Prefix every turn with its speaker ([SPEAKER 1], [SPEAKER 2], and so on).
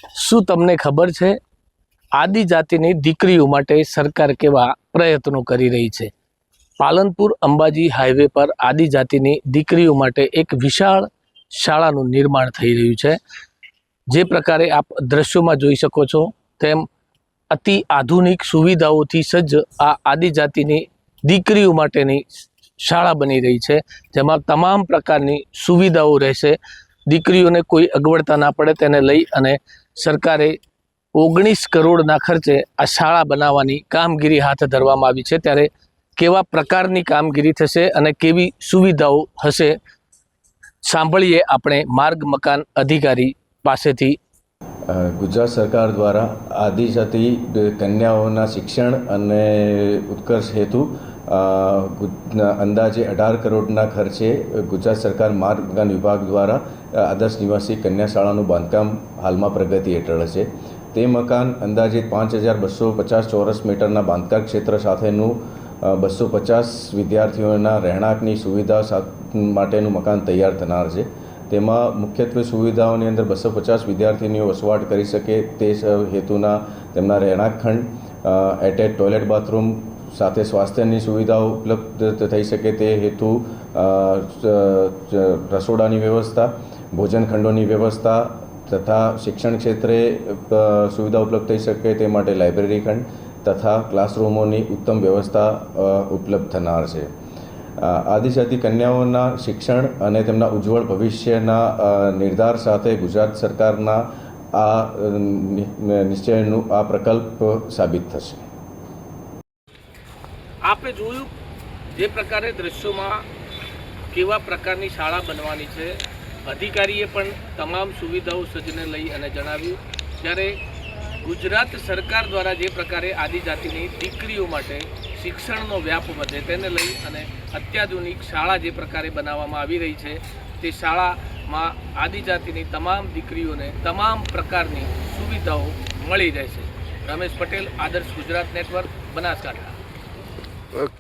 [SPEAKER 1] શું તમને ખબર છે આદિજાતિની દીકરીઓ માટે સરકાર કેવા પ્રયત્નો કરી રહી છે? પાલનપુર અંબાજી હાઈવે પર આદિજાતિની દીકરીઓ માટે એક વિશાળ શાળાનું નિર્માણ થઈ રહ્યું છે। જે પ્રકારે આપ દ્રશ્યોમાં જોઈ શકો છો તેમ અતિ આધુનિક સુવિધાઓથી સજ્જ આ આદિજાતિની દીકરીઓ માટેની શાળા બની રહી છે, જેમાં તમામ પ્રકારની સુવિધાઓ રહેશે। દીકરીઓને કોઈ અગવડતા ના પડે તેને લઈ અને સરકારે 19 કરોડના ખર્ચે આ શાળા બનાવવાની કામગીરી હાથ ધરવામાં આવી છે। ત્યારે કેવા પ્રકારની કામગીરી થશે અને કેવી સુવિધાઓ હશે, સાંભળીએ આપણે માર્ગ મકાન અધિકારી પાસેથી।
[SPEAKER 2] ગુજરાત સરકાર દ્વારા આદિજાતિ કન્યાઓના શિક્ષણ અને ઉત્કર્ષ હેતુ અંદાજે 18 કરોડના ખર્ચે ગુજરાત સરકાર માર્ગ મકાન વિભાગ દ્વારા આદર્શ નિવાસી કન્યા શાળાનું બાંધકામ હાલમાં પ્રગતિ હેઠળ છે। તે મકાન અંદાજે 5250 ચોરસ મીટરના બાંધકામ ક્ષેત્ર સાથેનું 250 વિદ્યાર્થીઓના રહેણાંકની સુવિધા માટેનું મકાન તૈયાર થનાર છે। તેમાં મુખ્યત્વે સુવિધાઓની અંદર 250 વિદ્યાર્થીનીઓ વસવાટ કરી શકે તે હેતુના તેમના રહેણાંક ખંડ, એટેચ ટોયલેટ બાથરૂમ સાથે સ્વાસ્થ્યની સુવિધાઓ ઉપલબ્ધ થઈ શકે તે હેતુ રસોડાની વ્યવસ્થા, ભોજન ખંડોની વ્યવસ્થા તથા શિક્ષણ ક્ષેત્રે સુવિધા ઉપલબ્ધ થઈ શકે તે માટે લાઇબ્રેરી ખંડ તથા ક્લાસરૂમોની ઉત્તમ વ્યવસ્થા ઉપલબ્ધ થનાર છે। આદિજાતિ કન્યાઓના શિક્ષણ અને તેમના ઉજ્જવળ ભવિષ્યના નિર્ધાર સાથે ગુજરાત સરકારના આ નિશ્ચયનું આ પ્રકલ્પ સાબિત થશે।
[SPEAKER 1] આપણે જોયું જે પ્રકારે દ્રશ્યોમાં કેવા પ્રકારની શાળા બનવાની છે, અધિકારીએ પણ તમામ સુવિધાઓ સજ્જને લઈ અને જણાવ્યું। ત્યારે ગુજરાત સરકાર દ્વારા જે પ્રકારે આદિજાતિની દીકરીઓ માટે શિક્ષણનો વ્યાપ વધે તેને લઈ અને અત્યાધુનિક શાળા જે પ્રકારે બનાવવામાં આવી રહી છે, તે શાળામાં આદિજાતિની તમામ દીકરીઓને તમામ પ્રકારની સુવિધાઓ મળી રહેશે। રમેશ પટેલ, આદર્શ ગુજરાત નેટવર્ક, બનાસકાંઠા।